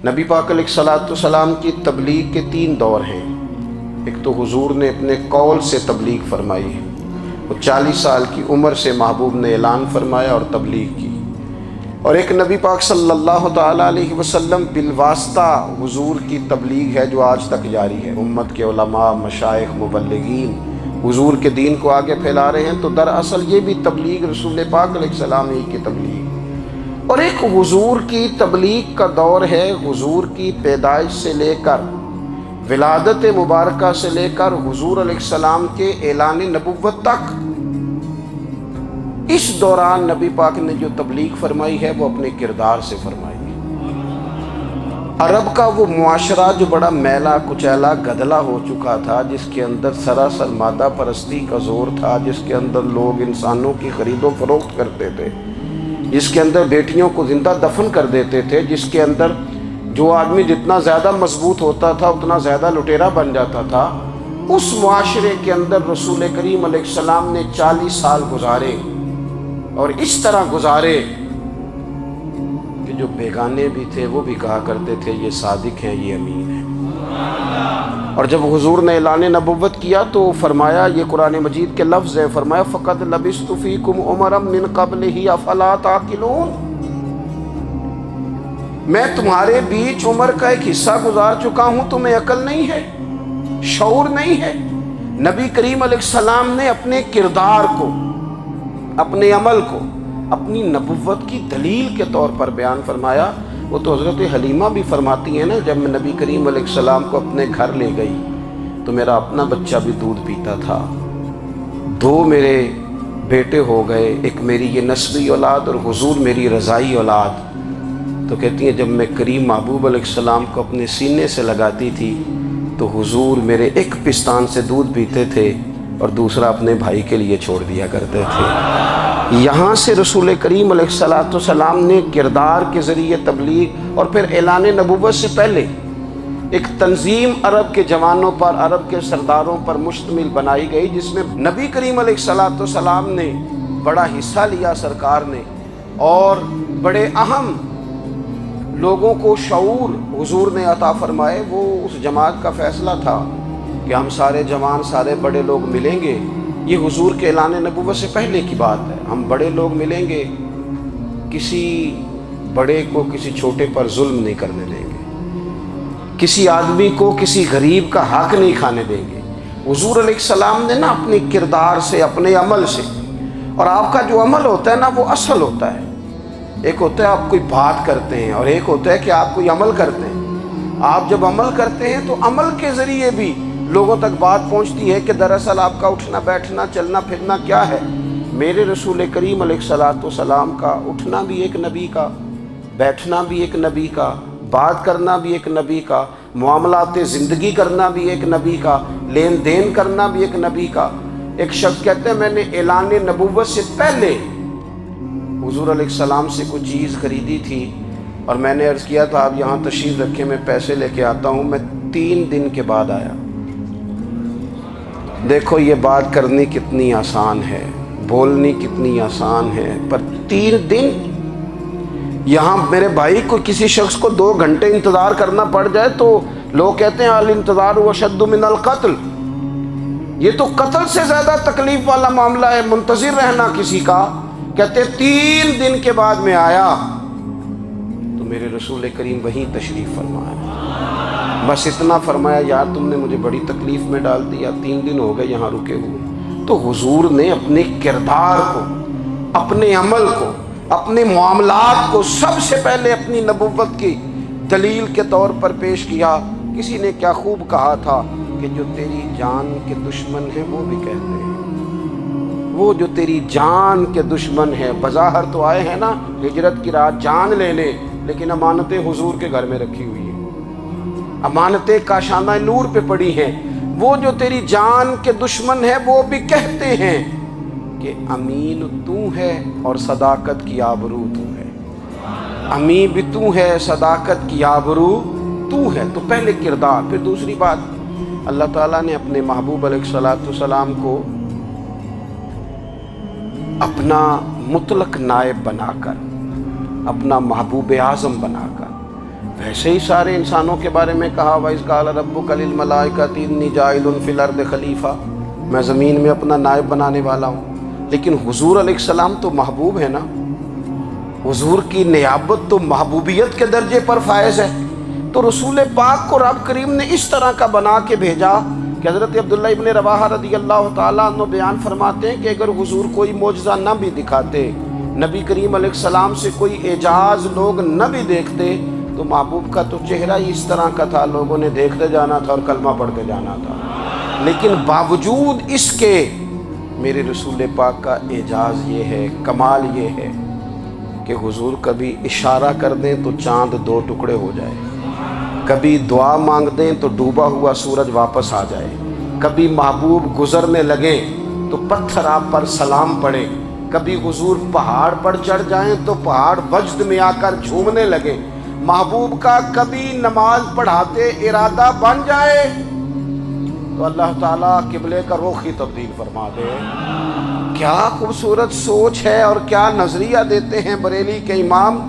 نبی پاک علیہ الصلوۃ والسلام کی تبلیغ کے 3 دور ہیں۔ ایک تو حضور نے اپنے قول سے تبلیغ فرمائی ہے، وہ 40 سال کی عمر سے محبوب نے اعلان فرمایا اور تبلیغ کی، اور ایک نبی پاک صلی اللہ تعالیٰ علیہ وسلم بالواسطہ حضور کی تبلیغ ہے جو آج تک جاری ہے۔ امت کے علماء، مشائخ، مبلغین حضور کے دین کو آگے پھیلا رہے ہیں، تو دراصل یہ بھی تبلیغ رسول پاک علیہ السلام ہی کی تبلیغ۔ اور ایک حضور کی تبلیغ کا دور ہے، حضور کی پیدائش سے لے کر ولادت مبارکہ سے لے کر حضور علیہ السلام کے اعلان نبوت تک۔ اس دوران نبی پاک نے جو تبلیغ فرمائی ہے وہ اپنے کردار سے فرمائی ہے۔ عرب کا وہ معاشرہ جو بڑا میلا کچیلا گدلا ہو چکا تھا، جس کے اندر سراسر مادہ پرستی کا زور تھا، جس کے اندر لوگ انسانوں کی خرید و فروخت کرتے تھے، جس کے اندر بیٹیوں کو زندہ دفن کر دیتے تھے، جس کے اندر جو آدمی جتنا زیادہ مضبوط ہوتا تھا اتنا زیادہ لٹیرا بن جاتا تھا، اس معاشرے کے اندر رسول کریم علیہ السلام نے 40 سال گزارے، اور اس طرح گزارے کہ جو بیگانے بھی تھے وہ بھی کہا کرتے تھے یہ صادق ہیں، یہ امین ہیں۔ اور جب حضور نے اعلان نبوت کیا تو فرمایا، یہ قرآن مجید کے لفظ ہے، فرمایا فَقَدْ لَبِثْتُ فِيكُمْ عُمَرًا مِّن قَبْلِهِ أَفَلَا تَعْقِلُونَ، میں تمہارے بیچ عمر کا ایک حصہ گزار چکا ہوں، تمہیں عقل نہیں ہے، شعور نہیں ہے۔ نبی کریم علیہ السلام نے اپنے کردار کو، اپنے عمل کو اپنی نبوت کی دلیل کے طور پر بیان فرمایا۔ وہ تو حضرت حلیمہ بھی فرماتی ہیں نا، جب میں نبی کریم علیہ السلام کو اپنے گھر لے گئی تو میرا اپنا بچہ بھی دودھ پیتا تھا، 2 میرے بیٹے ہو گئے، ایک میری یہ نسبی اولاد اور حضور میری رضائی اولاد۔ تو کہتی ہیں جب میں کریم محبوب علیہ السلام کو اپنے سینے سے لگاتی تھی تو حضور میرے ایک پستان سے دودھ پیتے تھے اور دوسرا اپنے بھائی کے لیے چھوڑ دیا کرتے تھے۔ یہاں سے رسول کریم علیہ السلام نے کردار کے ذریعے تبلیغ، اور پھر اعلان نبوت سے پہلے ایک تنظیم عرب کے جوانوں پر، عرب کے سرداروں پر مشتمل بنائی گئی، جس میں نبی کریم علیہ السلام نے بڑا حصہ لیا سرکار نے، اور بڑے اہم لوگوں کو شعور حضور نے عطا فرمائے۔ وہ اس جماعت کا فیصلہ تھا کہ ہم سارے جوان، سارے بڑے لوگ ملیں گے، یہ حضور کے اعلان نبوت سے پہلے کی بات ہے، ہم بڑے لوگ ملیں گے، کسی بڑے کو کسی چھوٹے پر ظلم نہیں کرنے دیں گے، کسی آدمی کو کسی غریب کا حق نہیں کھانے دیں گے۔ حضور علیہ السلام نے نا اپنے کردار سے، اپنے عمل سے، اور آپ کا جو عمل ہوتا ہے نا وہ اصل ہوتا ہے، ایک ہوتا ہے آپ کوئی بات کرتے ہیں اور ایک ہوتا ہے کہ آپ کوئی عمل کرتے ہیں۔ آپ جب عمل کرتے ہیں تو عمل کے ذریعے بھی لوگوں تک بات پہنچتی ہے کہ دراصل آپ کا اٹھنا بیٹھنا چلنا پھرنا کیا ہے۔ میرے رسول کریم علیہ السلام کا اٹھنا بھی ایک نبی کا، بیٹھنا بھی ایک نبی کا، بات کرنا بھی ایک نبی کا، معاملات زندگی کرنا بھی ایک نبی کا، لین دین کرنا بھی ایک نبی کا۔ ایک شخص کہتے ہیں میں نے اعلان نبوت سے پہلے حضور علیہ السلام سے کوئی چیز خریدی تھی اور میں نے عرض کیا تھا آپ یہاں تشریف رکھیں، میں پیسے لے کے آتا ہوں، میں 3 دن کے بعد آیا۔ دیکھو یہ بات کرنی کتنی آسان ہے، بولنی کتنی آسان ہے، پر 3 دن یہاں میرے بھائی کو کسی شخص کو 2 گھنٹے انتظار کرنا پڑ جائے تو لوگ کہتے ہیں الانتظار اشد من القتل، یہ تو قتل سے زیادہ تکلیف والا معاملہ ہے منتظر رہنا کسی کا۔ کہتے 3 دن کے بعد میں آیا تو میرے رسول کریم وہیں تشریف فرمایا، بس اتنا فرمایا یار تم نے مجھے بڑی تکلیف میں ڈال دیا، 3 دن ہو گئے یہاں رکے ہوئے۔ تو حضور نے اپنے کردار کو، اپنے عمل کو، اپنے معاملات کو سب سے پہلے اپنی نبوت کی دلیل کے طور پر پیش کیا۔ کسی نے کیا خوب کہا تھا کہ جو تیری جان کے دشمن ہیں وہ بھی کہتے ہیں، وہ جو تیری جان کے دشمن ہیں، بظاہر تو آئے ہیں نا ہجرت کی رات جان لے لے، لیکن امانتیں حضور کے گھر میں رکھی ہوئی ہیں، امانتیں کاشانہ نور پہ پڑی ہیں۔ وہ جو تیری جان کے دشمن ہیں وہ بھی کہتے ہیں کہ امین تو ہے اور صداقت کی آبرو تو ہے، امین بھی تو ہے، صداقت کی آبرو تو ہے۔ تو پہلے کردار، پھر دوسری بات اللہ تعالیٰ نے اپنے محبوب علیہ السلام کو اپنا مطلق نائب بنا کر، اپنا محبوب اعظم بنا کر ویسے ہی سارے انسانوں کے بارے میں کہا وَإِذْ قَالَ رَبُّكَ لِلْمَلَائِكَةِ إِنِّي جَاعِلٌ فِي الْأَرْضِ خَلِيفَةً، میں زمین میں اپنا نائب بنانے والا ہوں۔ لیکن حضور علیہ السلام تو محبوب ہے نا، حضور کی نیابت تو محبوبیت کے درجے پر فائز ہے۔ تو رسول پاک کو رب کریم نے اس طرح کا بنا کے بھیجا کہ حضرت عبداللہ ابن رواحہ رضی اللہ تعالیٰ عنہ بیان فرماتے ہیں کہ اگر حضور کوئی معجزہ نہ بھی دکھاتے، نبی کریم علیہ السلام سے کوئی اعجاز لوگ نہ بھی دیکھتے، تو محبوب کا تو چہرہ ہی اس طرح کا تھا، لوگوں نے دیکھتے جانا تھا اور کلمہ پڑھتے جانا تھا۔ لیکن باوجود اس کے میرے رسول پاک کا اعجاز یہ ہے، کمال یہ ہے کہ حضور کبھی اشارہ کر دیں تو چاند دو ٹکڑے ہو جائے، کبھی دعا مانگ دیں تو ڈوبا ہوا سورج واپس آ جائے، کبھی محبوب گزرنے لگے تو پتھر آپ پر سلام پڑے، کبھی حضور پہاڑ پر چڑھ جائیں تو پہاڑ وجد میں آ کر جھومنے لگے، محبوب کا کبھی نماز پڑھاتے ارادہ بن جائے تو اللہ تعالیٰ قبلے کا رخ ہی تبدیل فرما دے۔ کیا خوبصورت سوچ ہے اور کیا نظریہ دیتے ہیں بریلی کے امام،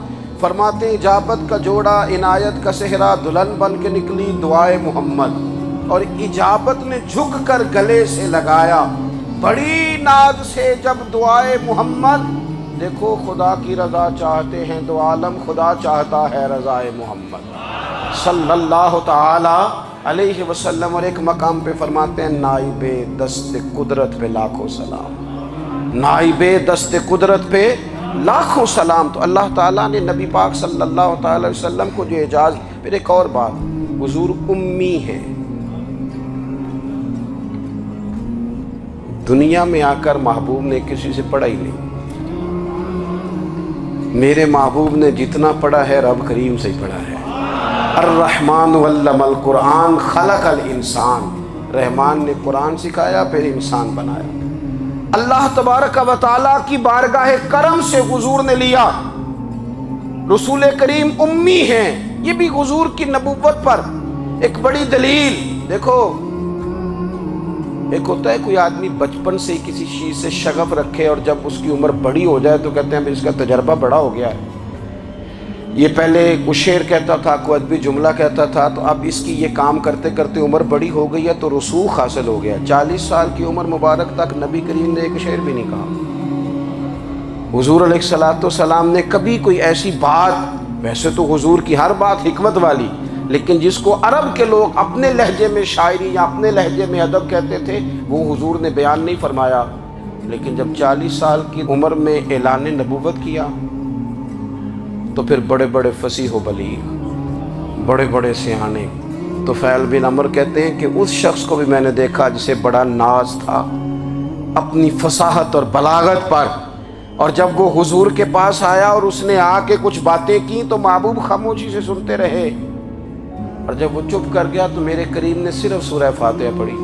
فرماتے ہیں اجابت کا جوڑا عنایت کا صحرا، دلہن بن کے نکلی دعائے محمد، اور اجابت نے جھک کر گلے سے لگایا بڑی ناز سے جب دعائے محمد، دیکھو خدا کی رضا چاہتے ہیں تو عالم خدا چاہتا ہے رضائے محمد صلی اللہ تعالی علیہ وسلم۔ اور ایک مقام پہ فرماتے ہیں نائب دست قدرت پہ لاکھوں سلام، نائب دست قدرت پہ لاکھوں سلام۔ تو اللہ تعالیٰ نے نبی پاک صلی اللہ تعالی وسلم کو جو اعجاز، پھر ایک اور بات، حضور امی ہے، دنیا میں آ کر محبوب نے کسی سے پڑھا ہی نہیں، میرے محبوب نے جتنا پڑھا ہے رب کریم سے ہی پڑھا ہے۔ الرحمن علم القرآن خلق الانسان، رحمان نے قرآن سکھایا پھر انسان بنایا۔ اللہ تبارک و تعالیٰ کی بارگاہ کرم سے حضور نے لیا، رسول کریم امی ہیں، یہ بھی حضور کی نبوت پر ایک بڑی دلیل۔ دیکھو ایک ہوتا ہے کوئی آدمی بچپن سے کسی چیز سے شغف رکھے اور جب اس کی عمر بڑی ہو جائے تو کہتے ہیں اس کا تجربہ بڑا ہو گیا ہے، یہ پہلے کوئی شعر کہتا تھا، کوئی ادبی جملہ کہتا تھا، تو اب اس کی یہ کام کرتے کرتے عمر بڑی ہو گئی ہے تو رسوخ حاصل ہو گیا۔ 40 سال کی عمر مبارک تک نبی کریم نے ایک شعر بھی نہیں کہا۔ حضور علیہ السلام نے کبھی کوئی ایسی بات، ویسے تو حضور کی ہر بات حکمت والی، لیکن جس کو عرب کے لوگ اپنے لہجے میں شاعری یا اپنے لہجے میں ادب کہتے تھے، وہ حضور نے بیان نہیں فرمایا۔ لیکن جب 40 سال کی عمر میں اعلان نبوت کیا تو پھر بڑے بڑے فصیح و بلیغ، بڑے بڑے سیانے، طفیل بن عمر کہتے ہیں کہ اس شخص کو بھی میں نے دیکھا جسے بڑا ناز تھا اپنی فصاحت اور بلاغت پر، اور جب وہ حضور کے پاس آیا اور اس نے آ کے کچھ باتیں کی تو محبوب خاموشی سے سنتے رہے، اور جب وہ چپ کر گیا تو میرے کریم نے صرف سورہ فاتحہ پڑھی۔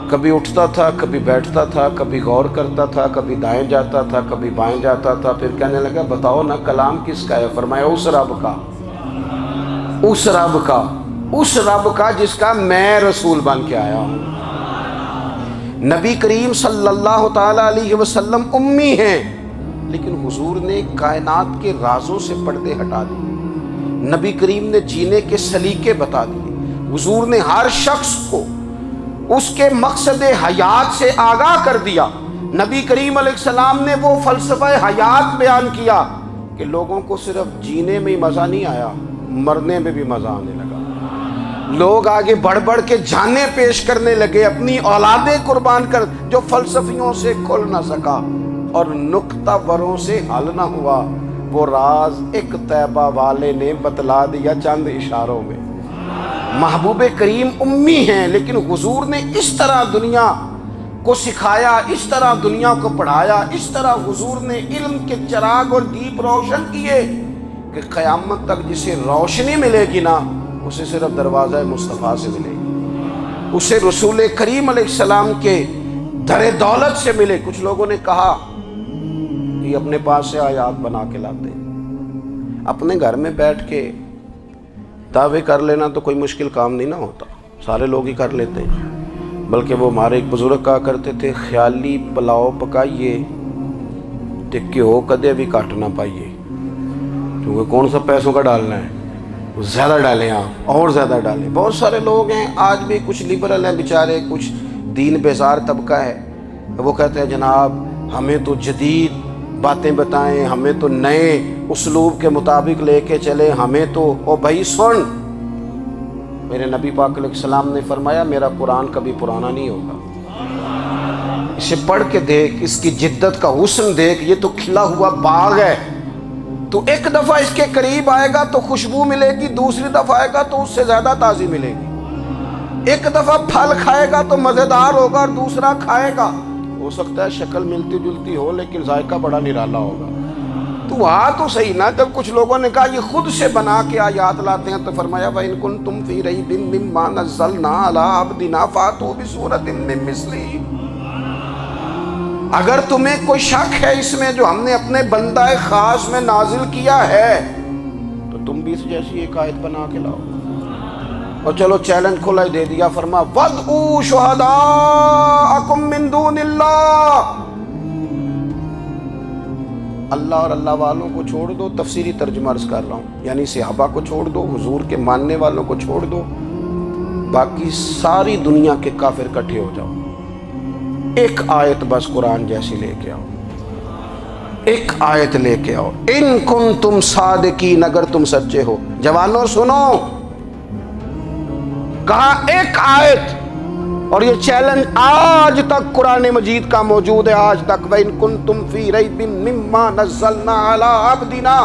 کبھی اٹھتا تھا، کبھی بیٹھتا تھا، کبھی غور کرتا تھا، کبھی دائیں جاتا تھا، کبھی بائیں جاتا تھا، پھر کہنے لگا بتاؤ نا کلام کس کا ہے؟ فرمایا اس رب کا، اس رب کا، اس رب کا جس کا میں رسول بن کے آیا ہوں۔ نبی کریم صلی اللہ تعالی علیہ وسلم امی ہیں، لیکن حضور نے کائنات کے رازوں سے پردے ہٹا دیے، نبی کریم نے جینے کے سلیقے بتا دیے، حضور نے ہر شخص کو اس کے مقصد حیات سے آگاہ کر دیا۔ نبی کریم علیہ السلام نے وہ فلسفہ حیات بیان کیا کہ لوگوں کو صرف جینے میں ہی مزہ نہیں آیا، مرنے میں بھی مزہ آنے لگا۔ لوگ آگے بڑھ بڑھ کے جانیں پیش کرنے لگے، اپنی اولادیں قربان کر، جو فلسفیوں سے کھل نہ سکا اور نکتہ وروں سے حل نہ ہوا، وہ راز ایک طیبہ والے نے بتلا دیا چند اشاروں میں۔ محبوب کریم امی ہیں، لیکن حضور نے اس طرح دنیا کو سکھایا، اس طرح دنیا کو پڑھایا، اس طرح حضور نے علم کے چراغ اور دیپ روشن کیے کہ قیامت تک جسے روشنی ملے گی نا، اسے صرف دروازہ مصطفیٰ سے ملے گی، اسے رسول کریم علیہ السلام کے در دولت سے ملے۔ کچھ لوگوں نے کہا کہ اپنے پاس سے آیات بنا کے لاتے ہیں، اپنے گھر میں بیٹھ کے دعوے کر لینا تو کوئی مشکل کام نہیں نہ ہوتا، سارے لوگ ہی کر لیتے ہیں۔ بلکہ وہ ہمارے ایک بزرگ کہا کرتے تھے، خیالی پلاؤ پکائیے تے گھیو کدے بھی کٹ نہ پائیے، کیونکہ کون سا پیسوں کا ڈالنا ہے، زیادہ ڈالیں آپ اور زیادہ ڈالیں۔ بہت سارے لوگ ہیں آج بھی، کچھ لبرل ہیں بیچارے، کچھ دین بیزار طبقہ ہے، وہ کہتے ہیں جناب ہمیں تو جدید باتیں بتائیں، ہمیں تو نئے اسلوب کے مطابق لے کے چلے، ہمیں تو او بھائی سن، میرے نبی پاک علیہ السلام نے فرمایا میرا قرآن کبھی پرانا نہیں ہوگا، اسے پڑھ کے دیکھ، اس کی جدت کا حسن دیکھ، یہ تو کھلا ہوا باغ ہے، تو ایک دفعہ اس کے قریب آئے گا تو خوشبو ملے گی، دوسری دفعہ آئے گا تو اس سے زیادہ تازی ملے گی، ایک دفعہ پھل کھائے گا تو مزیدار ہوگا اور دوسرا کھائے گا، ہو سکتا ہے شکل ملتی جلتی ہو لیکن ذائقہ بڑا نرالا ہوگا۔ تو تو صحیح نا، جب کچھ لوگوں نے کہا یہ خود سے بنا کے آیات لاتے ہیں تو فرمایا وَإِن كُنتُمْ فِي رَيْبٍ مِّمَّا نَزَّلْنَا عَلَىٰ عَبْدِنَا فَأْتُوا بِسُورَةٍ مِّن مِّثْلِهِ، اگر تمہیں کوئی شک ہے اس میں جو ہم نے اپنے بندہ خاص میں نازل کیا ہے تو تم بھی اس جیسی ایک آیت بنا کے لاؤ۔ اور چلو چیلنج کھلا ہی دے دیا، فرما وَادْعُوا شُهَدَاءَكُم مِّن دُونِ اللَّهِ، اللہ اور اللہ والوں کو چھوڑ دو، تفسیری ترجمہ عرض کر رہا ہوں، یعنی صحابہ کو چھوڑ دو، حضور کے ماننے والوں کو چھوڑ دو، باقی ساری دنیا کے کافر اکٹھے ہو جاؤ، ایک آیت بس قرآن جیسی لے کے آؤ، ایک آیت لے کے آؤ، ان کنتم صادقین، اگر تم سچے ہو۔ جوانوں سنو، کہا ایک آیت، اور یہ چیلنج آج تک قرآن مجید کا موجود ہے، آج تک وَإِن كُنتُمْ فِي رَيْبٍ مِّمَّا نَزَّلْنَا عَلَىٰ عَبْدِنَا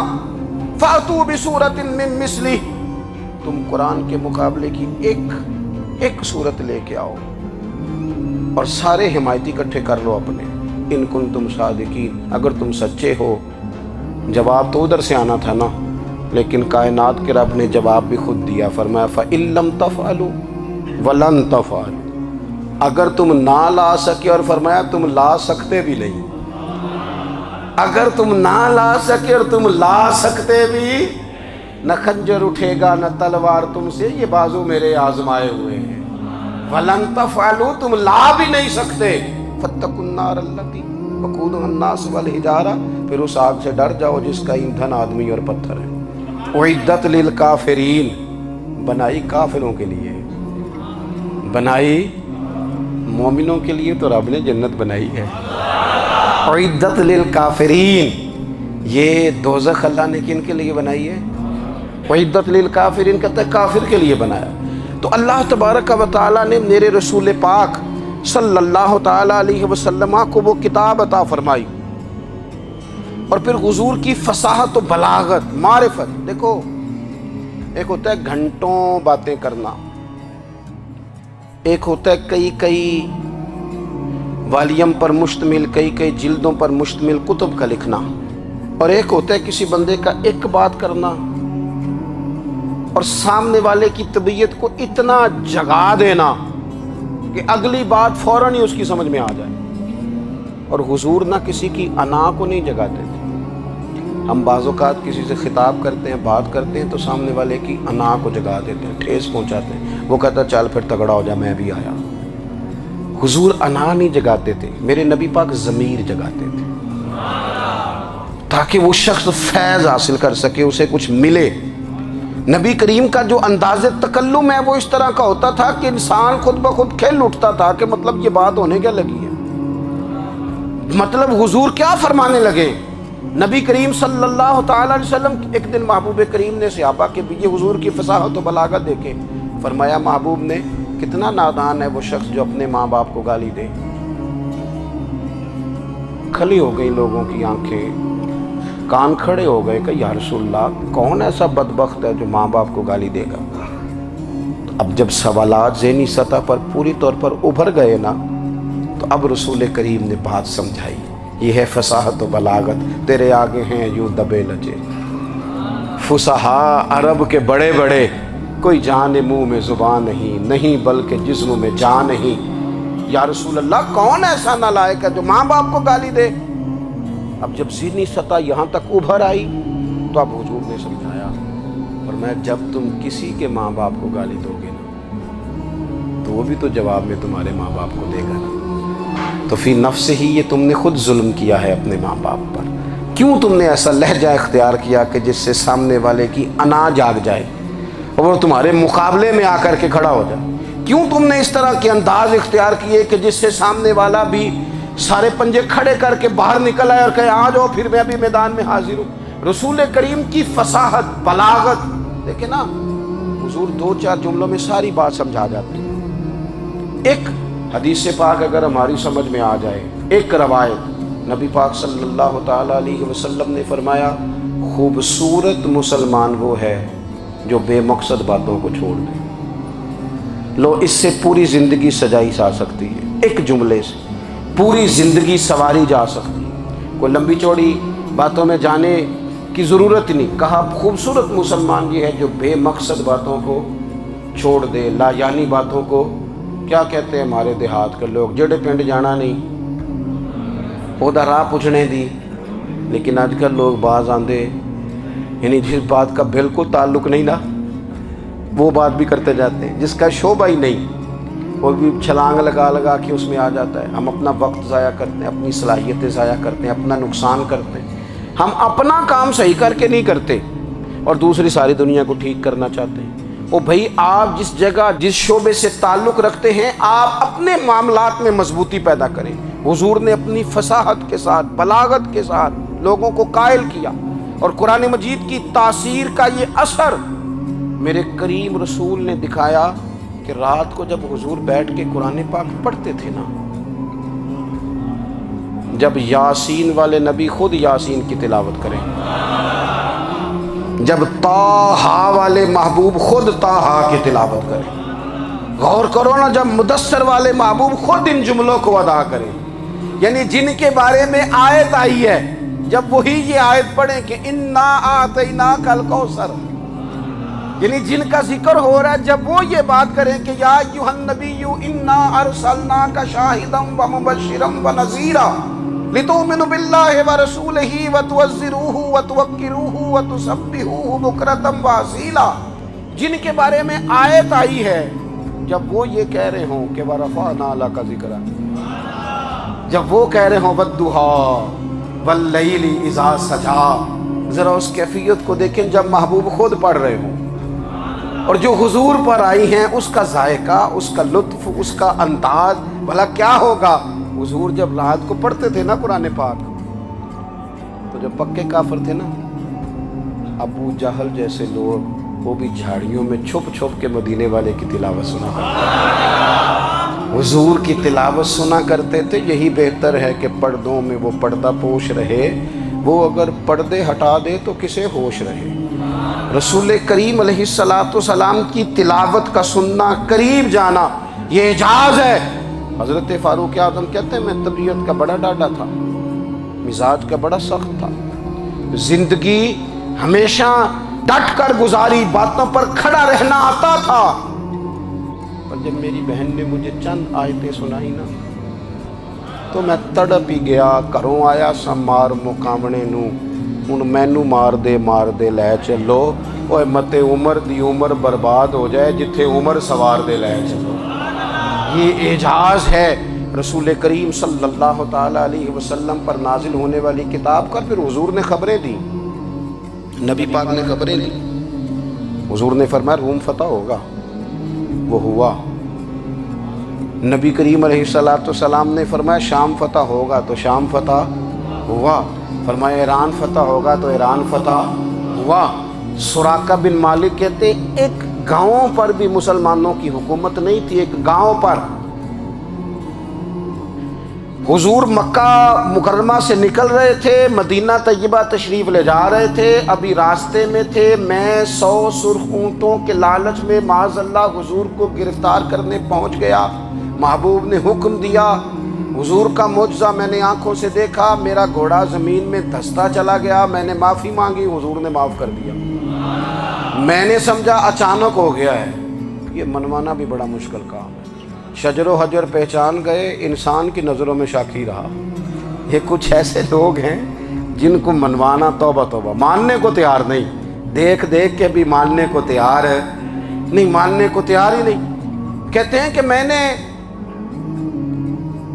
فَأْتُوا بِسُورَةٍ مِّن مِّثْلِهِ، تم قرآن کے مقابلے کی ایک صورت لے کے آؤ اور سارے حمایتی اکٹھے کر لو اپنے، ان کنتم صادقین، اگر تم سچے ہو۔ جواب تو ادھر سے آنا تھا نا، لیکن کائنات کے رب نے جواب بھی خود دیا، فرمایا فَإِن لَّمْ تَفْعَلُوا وَلَن تَفْعَلُوا، اگر تم نہ لا سکے، اور فرمایا تم لا سکتے بھی نہیں، اگر تم نہ لا سکے اور تم لا سکتے بھی، نہ خنجر اٹھے گا نہ تلوار تم سے، یہ بازو میرے آزمائے ہوئے ہیں، وَلَن تَفْعَلُوا، تم لا بھی نہیں سکتے، فَاتَّقُوا النَّارَ الَّتِي وَقُودُهَا النَّاسُ وَالْحِجَارَةُ، پھر اس آگ سے ڈر جاؤ جس کا ایندھن آدمی اور پتھر ہے، اُعِدَّتْ لِلْكَافِرِينَ، بنائی کافروں کے لیے، بنائی مومنوں کے لیے تو رب نے جنت بنائی ہے، اُعِدَّتْ لِلْكَافِرِينَ، یہ دوزخ اللہ نے کن کے لیے بنائی ہے؟ اُعِدَّتْ لِلْكَافِرِينَ کہتا ہے کافر کے لیے بنایا۔ تو اللہ تبارک و تعالیٰ نے میرے رسول پاک صلی اللہ تعالیٰ علیہ وسلم کو وہ کتاب عطا فرمائی، اور پھر حضور کی فصاحت و بلاغت، معرفت، دیکھو ایک ہوتا ہے گھنٹوں باتیں کرنا، ایک ہوتا ہے کئی والیم پر مشتمل، کئی جلدوں پر مشتمل کتب کا لکھنا، اور ایک ہوتا ہے کسی بندے کا ایک بات کرنا اور سامنے والے کی طبیعت کو اتنا جگا دینا کہ اگلی بات فوراً ہی اس کی سمجھ میں آ جائے۔ اور حضور نہ کسی کی انا کو نہیں جگاتے تھے، ہم بعض اوقات کسی سے خطاب کرتے ہیں، بات کرتے ہیں تو سامنے والے کی انا کو جگا دیتے ہیں، ٹھیس پہنچاتے ہیں، وہ کہتا ہے چل پھر تگڑا ہو جا میں بھی آیا۔ حضور انا نہیں جگاتے تھے، میرے نبی پاک ضمیر جگاتے تھے تاکہ وہ شخص فیض حاصل کر سکے، اسے کچھ ملے۔ نبی کریم کا جو انداز تکلم ہے وہ اس طرح کا ہوتا تھا کہ انسان خود بخود کھل اٹھتا تھا کہ مطلب یہ بات ہونے کیا لگی ہے، مطلب حضور کیا فرمانے لگے۔ نبی کریم صلی اللہ تعالیٰ علیہ وسلم، ایک دن محبوب کریم نے صحابہ کے یہ حضور کی فصاحت و بلاغت دیکھے، فرمایا محبوب نے کتنا نادان ہے وہ شخص جو اپنے ماں باپ کو گالی دے۔ کھلی ہو گئی لوگوں کی آنکھیں، کان کھڑے ہو گئے کہ یا رسول اللہ کون ایسا بدبخت ہے جو ماں باپ کو گالی دے گا۔ اب جب سوالات ذہنی سطح پر پوری طور پر ابھر گئے نا، تو اب رسول کریم نے بات سمجھائی، یہ ہے فصاحت و بلاغت، تیرے آگے ہیں یوں دبے لجے فصحاء عرب کے بڑے بڑے، کوئی جان منہ میں زبان نہیں بلکہ جسم میں جان نہیں۔ یا رسول اللہ کون ایسا نالائق ہے جو ماں باپ کو گالی دے؟ اب جب ذہنی سطح یہاں تک ابھر آئی تو اب حضور نے سمجھایا، اور میں جب تم کسی کے ماں باپ کو گالی دو گے نا تو وہ بھی تو جواب میں تمہارے ماں باپ کو دے گا نا، تو فی نفس ہی یہ تم نے خود ظلم کیا ہے اپنے ماں باپ پر، کیوں تم نے ایسا لہجہ اختیار کیا کہ جس سے سامنے والے کی انا جاگ جائے اور وہ تمہارے مقابلے میں آ کر کے کھڑا ہو جائے؟ کیوں تم نے اس طرح کے انداز اختیار کیے کہ جس سے سامنے والا بھی سارے پنجے کھڑے کر کے باہر نکل آئے اور کہے آ جاؤ پھر میں بھی میدان میں حاضر ہوں؟ رسول کریم کی فصاحت، بلاغت دیکھیں نا، حضور 2-4 جملوں میں ساری بات سمجھا جاتی ہے۔ ایک حدیث پاک اگر ہماری سمجھ میں آ جائے، ایک روایت، نبی پاک صلی اللہ تعالیٰ علیہ وسلم نے فرمایا خوبصورت مسلمان وہ ہے جو بے مقصد باتوں کو چھوڑ دے۔ لو، اس سے پوری زندگی سجائی جا سکتی ہے، ایک جملے سے پوری زندگی سواری جا سکتی ہے۔ کوئی لمبی چوڑی باتوں میں جانے کی ضرورت نہیں۔ کہا خوبصورت مسلمان یہ ہے جو بے مقصد باتوں کو چھوڑ دے، لا یعنی باتوں کو، کیا کہتے ہیں ہمارے دیہات کے لوگ، جڑے پنڈ جانا نہیں، وہ راہ پوچھنے دی۔ لیکن آج کل لوگ باز آندے یعنی جس بات کا بالکل تعلق نہیں نا وہ بات بھی کرتے جاتے ہیں، جس کا شعبہ ہی نہیں وہ بھی چھلانگ لگا لگا کے اس میں آ جاتا ہے۔ ہم اپنا وقت ضائع کرتے ہیں، اپنی صلاحیتیں ضائع کرتے ہیں، اپنا نقصان کرتے ہیں۔ ہم اپنا کام صحیح کر کے نہیں کرتے اور دوسری ساری دنیا کو ٹھیک کرنا چاہتے ہیں۔ وہ بھائی آپ جس جگہ جس شعبے سے تعلق رکھتے ہیں آپ اپنے معاملات میں مضبوطی پیدا کریں۔ حضور نے اپنی فصاحت کے ساتھ، بلاغت کے ساتھ لوگوں کو قائل کیا، اور قرآن مجید کی تاثیر کا یہ اثر میرے کریم رسول نے دکھایا کہ رات کو جب حضور بیٹھ کے قرآن پاک پڑھتے تھے نا، جب یاسین والے نبی خود یاسین کی تلاوت کریں، جب طٰہٰ والے محبوب خود طٰہٰ کی تلاوت کریں، غور کرو نا، جب مدثر والے محبوب خود ان جملوں کو ادا کریں، یعنی جن کے بارے میں آیت آئی ہے، جب وہی یہ آیت پڑھیں کہ اِنَّا أَعْطَيْنَاكَ الْكَوْثَرَ، یعنی جن کا ذکر ہو رہا ہے، جب وہ یہ بات کریں کہ یا ایھا النبی انا ارسلناک شاہدا ومبشرا ونذیرا لتؤمنوا باللہ ورسولہ وتعزروہ وتوقروہ وتسبحوہ بکرۃ واصیلا، جن کے بارے میں آیت آئی ہے، جب وہ یہ کہہ رہے ہوں کہ ورفعنا لک ذکرک، جب وہ کہہ رہے ہوں والضحیٰ واللیل اذا سجا، ذرا اس کیفیت کو دیکھیں جب محبوب خود پڑھ رہے ہوں، اور جو حضور پر آئی ہیں اس کا ذائقہ، اس کا لطف، اس کا انداز بھلا کیا ہوگا۔ حضور جب رات کو پڑھتے تھے نا قرآن پاک، تو جو پکے کافر تھے نا، ابو جہل جیسے لوگ، وہ بھی جھاڑیوں میں چھپ چھپ کے مدینے والے کی تلاوت سنا کرتے، حضور کی تلاوت سنا کرتے تھے۔ یہی بہتر ہے کہ پردوں میں وہ پردہ پوش رہے، وہ اگر پردے ہٹا دے تو کسے ہوش رہے۔ رسول کریم علیہ السلام کی تلاوت کا سننا، قریب جانا، یہ اعجاز ہے۔ حضرت فاروق اعظم کہتے ہیں میں طبیعت کا بڑا ڈاڈا تھا، مزاج کا بڑا سخت تھا، زندگی ہمیشہ ڈٹ کر گزاری، باتوں پر کھڑا رہنا آتا تھا، پر جب میری بہن نے مجھے چند آیتیں سنائی نا تو میں تڑپ ہی گیا۔ گھروں آیا سا مار مقامنے نو، ہن مینو مار دے لے چلو، اوے متے عمر دی عمر برباد ہو جائے جتھے عمر سوار دے لے چلو۔ یہ اعجاز ہے رسول کریم صلی اللہ تعالیٰ علیہ وسلم پر نازل ہونے والی کتاب کا۔ پھر حضور نے خبریں دی، نبی پاک نے خبریں دی، حضور نے فرمایا روم فتح ہوگا، وہ ہوا۔ نبی کریم علیہ السلام نے فرمایا شام فتح ہوگا، تو شام فتح ہوا۔ فرمایا ایران فتح ہوگا، تو ایران فتح ہوا۔ سراقہ بن مالک کہتے ایک گاؤں پر بھی مسلمانوں کی حکومت نہیں تھی، ایک گاؤں پر۔ حضور مکہ مکرمہ سے نکل رہے تھے، مدینہ طیبہ تشریف لے جا رہے تھے، ابھی راستے میں تھے، میں 100 سرخ اونٹوں کے لالچ میں معاذ اللہ حضور کو گرفتار کرنے پہنچ گیا۔ محبوب نے حکم دیا، حضور کا معجزہ میں نے آنکھوں سے دیکھا، میرا گھوڑا زمین میں دھستا چلا گیا، میں نے معافی مانگی، حضور نے معاف کر دیا۔ میں نے سمجھا اچانک ہو گیا ہے۔ یہ منوانا بھی بڑا مشکل کام ہے۔ شجر و حجر پہچان گئے، انسان کی نظروں میں شاکی رہا۔ یہ کچھ ایسے لوگ ہیں جن کو منوانا توبہ توبہ، ماننے کو تیار نہیں، دیکھ دیکھ کے بھی ماننے کو تیار ہے نہیں، ماننے کو تیار ہی نہیں۔ کہتے ہیں کہ میں نے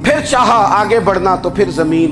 پھر چاہا آگے بڑھنا تو پھر زمین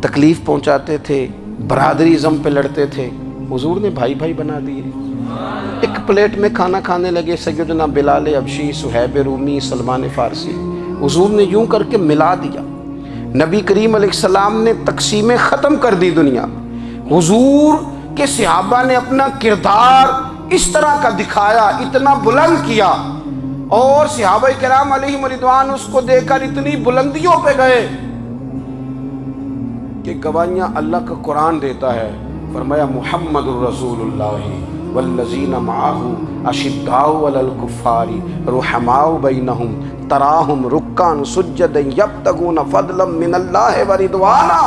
تکلیف پہنچاتے تھے، برادری ازم پہ لڑتے تھے، حضور نے بھائی بھائی بنا دیے۔ ایک پلیٹ میں کھانا کھانے لگے سیدنا بلال حبشی، صہیب رومی، سلمان فارسی، حضور نے یوں کر کے ملا دیا۔ نبی کریم علیہ السلام نے تقسیمیں ختم کر دی دنیا۔ حضور کے صحابہ نے اپنا کردار اس طرح کا دکھایا، اتنا بلند کیا، اور صحابہ کرام علیہم رضوان اس کو دیکھ کر اتنی بلندیوں پہ گئے کہ گواہیاں اللہ کا قرآن دیتا ہے۔ فرمایا محمد الرسول اللہ والذین معہ اشداء علی الکفار رحماء بینہم تراہم رکعا سجدا یبتغون فضلا من اللہ ورضوانا۔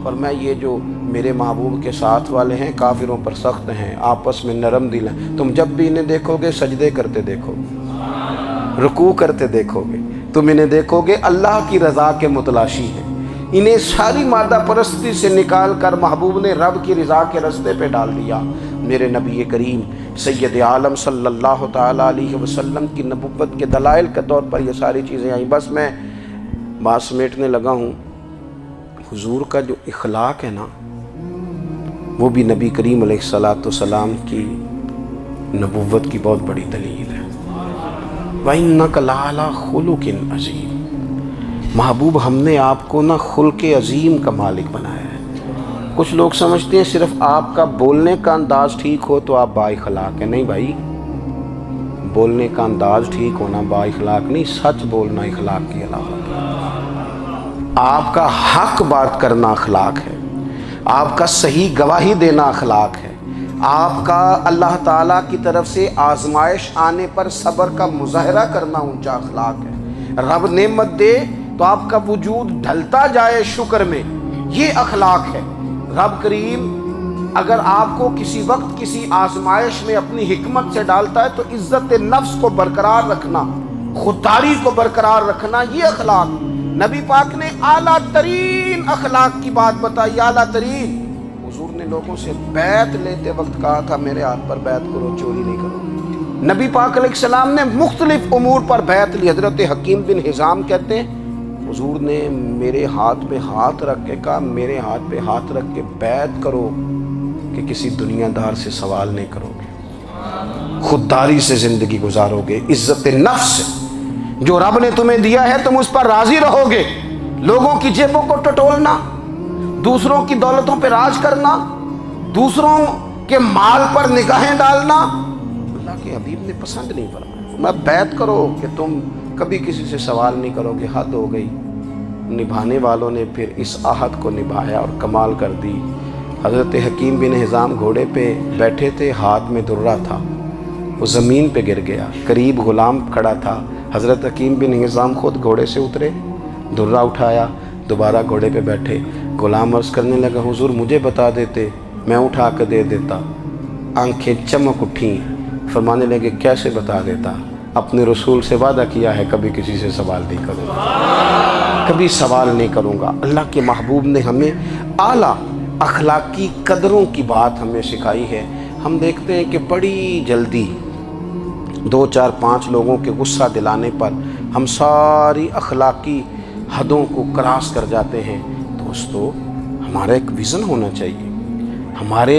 فرمایا یہ جو میرے محبوب کے ساتھ والے ہیں کافروں پر سخت ہیں، آپس میں نرم دل ہیں، تم جب بھی انہیں دیکھو گے سجدے کرتے دیکھو گے، رکوع کرتے دیکھو گے، تم انہیں دیکھو گے اللہ کی رضا کے متلاشی ہیں۔ انہیں ساری مادہ پرستی سے نکال کر محبوب نے رب کی رضا کے رستے پہ ڈال دیا۔ میرے نبی کریم سید عالم صلی اللہ تعالیٰ علیہ وسلم کی نبوت کے دلائل کے طور پر یہ ساری چیزیں آئیں۔ بس میں بات سمیٹنے لگا ہوں۔ حضور کا جو اخلاق ہے نا، وہ بھی نبی کریم علیہ السلام کی نبوت کی بہت بڑی دلیل ہے۔ وَإِنَّكَ لَعَلَىٰ خُلُقٍ عَظِيمٍ۔ محبوب ہم نے آپ کو نا خلق عظیم کا مالک بنایا ہے۔ کچھ لوگ سمجھتے ہیں صرف آپ کا بولنے کا انداز ٹھیک ہو تو آپ با اخلاق ہیں۔ نہیں بھائی، بولنے کا انداز ٹھیک ہونا با اخلاق نہیں، سچ بولنا اخلاق کے علاوہ۔ آپ کا حق بات کرنا اخلاق ہے، آپ کا صحیح گواہی دینا اخلاق ہے، آپ کا اللہ تعالیٰ کی طرف سے آزمائش آنے پر صبر کا مظاہرہ کرنا اونچا اخلاق ہے۔ رب نعمت دے تو آپ کا وجود ڈھلتا جائے شکر میں، یہ اخلاق ہے۔ رب کریم اگر آپ کو کسی وقت کسی آزمائش میں اپنی حکمت سے ڈالتا ہے تو عزت نفس کو برقرار رکھنا، خودداری کو برقرار رکھنا، یہ اخلاق۔ نبی پاک نے اعلیٰ ترین اخلاق کی بات بتائی، اعلیٰ ترین۔ حضور نے لوگوں سے بیعت لیتے وقت کہا تھا میرے ہاتھ پر بیعت کرو، چوری نہیں کرو۔ نبی پاک علیہ السلام نے مختلف امور پر بیعت لی۔ حضرت حکیم بن حزام کہتے ہیں حضور نے میرے ہاتھ پہ ہاتھ رکھ کے کہا میرے ہاتھ پہ ہاتھ رکھ کے بیعت کرو کہ کسی دنیا دار سے سوال نہیں کرو گے، خودداری سے زندگی گزارو گے، عزت نفس سے جو رب نے تمہیں دیا ہے تم اس پر راضی رہو گے۔ لوگوں کی جیبوں کو ٹٹولنا، دوسروں کی دولتوں پہ راج کرنا، دوسروں کے مال پر نگاہیں ڈالنا اللہ کے حبیب نے پسند نہیں فرمایا۔ میں بیعت کرو کہ تم کبھی کسی سے سوال نہیں کرو گے، حد ہو گئی۔ نبھانے والوں نے پھر اس عہد کو نبھایا اور کمال کر دی۔ حضرت حکیم بن حزام گھوڑے پہ بیٹھے تھے، ہاتھ میں درہ تھا، وہ زمین پہ گر گیا، قریب غلام کھڑا تھا۔ حضرت حکیم بن حزام خود گھوڑے سے اترے، درہ اٹھایا، دوبارہ گھوڑے پہ بیٹھے۔ غلام عرض کرنے لگا حضور مجھے بتا دیتے میں اٹھا کے دے دیتا۔ آنکھیں چمک اٹھیں، فرمانے لگے کیسے بتا دیتا؟ اپنے رسول سے وعدہ کیا ہے کبھی کسی سے سوال نہیں کروں گا، کبھی سوال نہیں کروں گا۔ اللہ کے محبوب نے ہمیں اعلیٰ اخلاقی قدروں کی بات ہمیں سکھائی ہے۔ ہم دیکھتے ہیں کہ بڑی جلدی 2 4 5 لوگوں کے غصہ دلانے پر ہم ساری اخلاقی حدوں کو کراس کر جاتے ہیں۔ دوستو ہمارا ایک ویژن ہونا چاہیے، ہمارے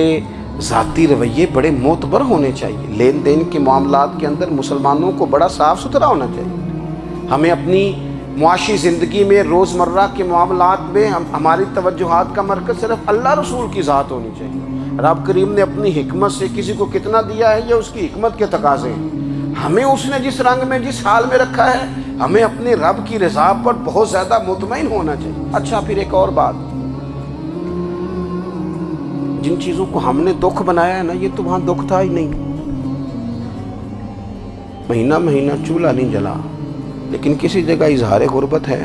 ذاتی رویے بڑے معتبر ہونے چاہیے۔ لین دین کے معاملات کے اندر مسلمانوں کو بڑا صاف ستھرا ہونا چاہیے۔ ہمیں اپنی معاشی زندگی میں روزمرہ کے معاملات میں ہماری توجہات کا مرکز صرف اللہ رسول کی ذات ہونی چاہیے۔ رب کریم نے اپنی حکمت سے کسی کو کتنا دیا ہے یہ اس کی حکمت کے تقاضے ہیں۔ ہمیں اس نے جس رنگ میں جس حال میں رکھا ہے ہمیں اپنے رب کی رضا پر بہت زیادہ مطمئن ہونا چاہیے۔ اچھا پھر ایک اور بات، جن چیزوں کو ہم نے دکھ بنایا ہے نا یہ تو وہاں دکھ تھا ہی نہیں۔ مہینہ مہینہ چولہا نہیں جلا، لیکن کسی جگہ اظہار غربت ہے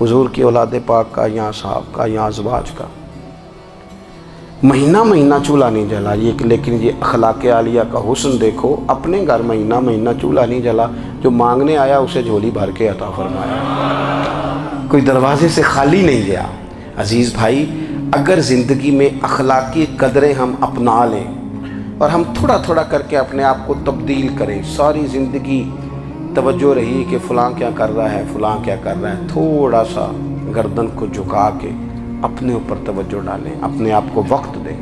حضور کی اولاد پاک کا یا صاحب کا یا ازواج کا۔ مہینہ مہینہ چولہا نہیں جلا، لیکن یہ اخلاق عالیہ کا حسن دیکھو، اپنے گھر مہینہ مہینہ چولہا نہیں جلا، جو مانگنے آیا اسے جھولی بھر کے عطا فرمایا، کوئی دروازے سے خالی نہیں گیا۔ عزیز بھائی، اگر زندگی میں اخلاقی قدریں ہم اپنا لیں اور ہم تھوڑا تھوڑا کر کے اپنے آپ کو تبدیل کریں، ساری زندگی توجہ رہی کہ فلاں کیا کر رہا ہے، فلاں کیا کر رہا ہے، تھوڑا سا گردن کو جھکا کے اپنے اوپر توجہ ڈالیں، اپنے آپ کو وقت دیں،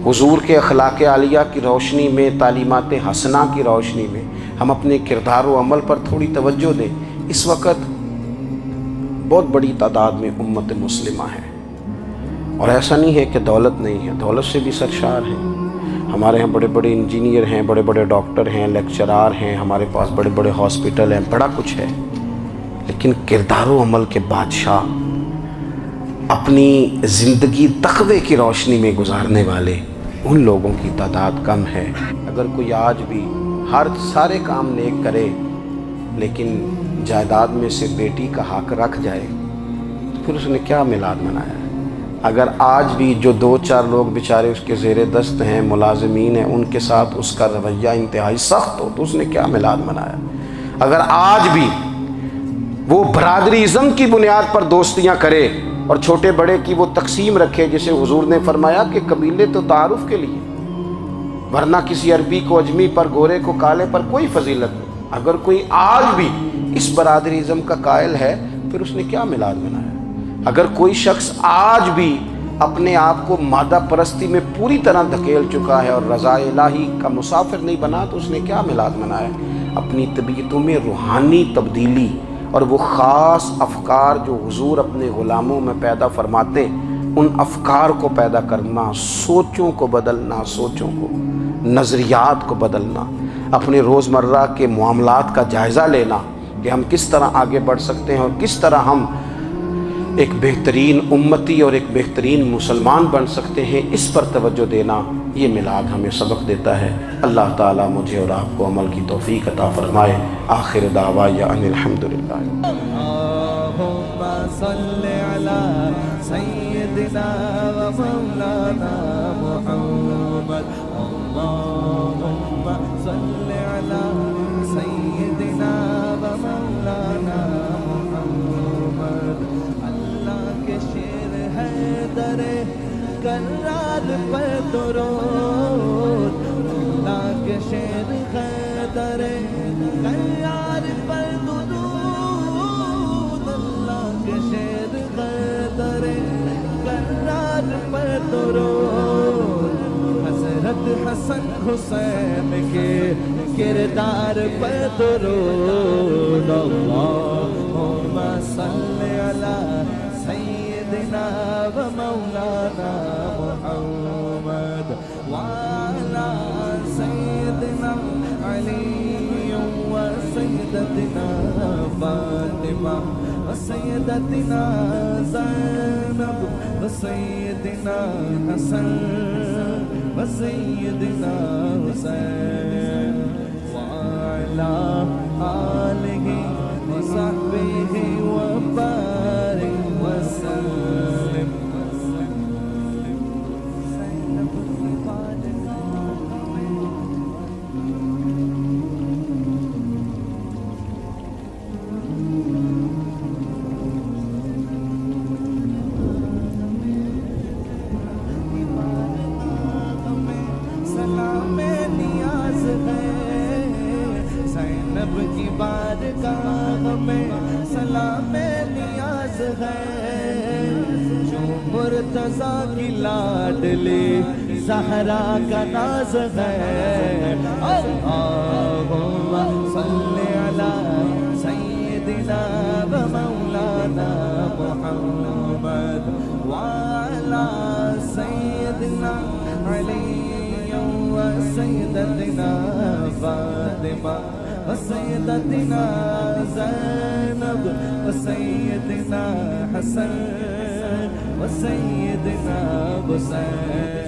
حضور کے اخلاق عالیہ کی روشنی میں، تعلیمات حسنہ کی روشنی میں ہم اپنے کردار و عمل پر تھوڑی توجہ دیں۔ اس وقت بہت بڑی تعداد میں امت مسلمہ ہے، اور ایسا نہیں ہے کہ دولت نہیں ہے، دولت سے بھی سرشار ہیں۔ ہمارے ہاں بڑے بڑے انجینئر ہیں، بڑے بڑے ڈاکٹر ہیں، لیکچرار ہیں، ہمارے پاس بڑے بڑے ہاسپٹل ہیں، بڑا کچھ ہے، لیکن کردار و عمل کے بادشاہ، اپنی زندگی تقوی کی روشنی میں گزارنے والے، ان لوگوں کی تعداد کم ہے۔ اگر کوئی آج بھی سارے کام نیک کرے لیکن جائیداد میں سے بیٹی کا حق رکھ جائے تو پھر اس نے کیا میلاد منایا ہے؟ اگر آج بھی جو 2-4 لوگ بیچارے اس کے زیر دست ہیں، ملازمین ہیں، ان کے ساتھ اس کا رویہ انتہائی سخت ہو تو اس نے کیا میلاد منایا؟ اگر آج بھی وہ برادری ازم کی بنیاد پر دوستیاں کرے اور چھوٹے بڑے کی وہ تقسیم رکھے، جسے حضور نے فرمایا کہ قبیلے تو تعارف کے لیے، ورنہ کسی عربی کو اجمی پر، گورے کو کالے پر کوئی فضیلت نہیں۔ اگر کوئی آج بھی اس برادری ازم کا قائل ہے پھر اس نے کیا میلاد منایا؟ اگر کوئی شخص آج بھی اپنے آپ کو مادہ پرستی میں پوری طرح دھکیل چکا ہے اور رضا الہی کا مسافر نہیں بنا تو اس نے کیا میلاد منایا؟ اپنی طبیعتوں میں روحانی تبدیلی اور وہ خاص افکار جو حضور اپنے غلاموں میں پیدا فرماتے، ان افکار کو پیدا کرنا، سوچوں کو بدلنا، سوچوں کو، نظریات کو بدلنا، اپنے روزمرہ کے معاملات کا جائزہ لینا کہ ہم کس طرح آگے بڑھ سکتے ہیں اور کس طرح ہم ایک بہترین امتی اور ایک بہترین مسلمان بن سکتے ہیں، اس پر توجہ دینا، یہ میلاد ہمیں سبق دیتا ہے۔ اللہ تعالیٰ مجھے اور آپ کو عمل کی توفیق عطا فرمائے۔ آخر دعوایا ان الحمدللہ۔ اللہم صل علی سیدنا و مولانا محمد، اللہم صل علی سیدنا و مولانا محمد۔ اللہ کے شیر ہے در کرار پر درود، اللہ کے شیر ہے در کرار پر درود، اللہ کے شیر ہے در کرار پر درود، حضرت حسن حسین کے کردار پر درود۔ اللہم صل علی سیدنا و مولانا محمد وعلی سیدنا علی و سیدتنا فاطمہ و سیدتنا زینب و سیدنا حسن و سیدنا حسین وعلی آلہ و صحبہ و بارک وسلم۔ سلام نیاز ہے زینب کی بارگاہ میں، سلام نیاز ہے جو مرتضیٰ کی لاڈلی زہرا کا ناز ہے۔ اللہم صل علی سیدنا و مولانا محمد وعلی سیدنا علی و سیدتنا فاطمہ و سیدتنا زینب و سیدنا حسن و سیدنا حسین۔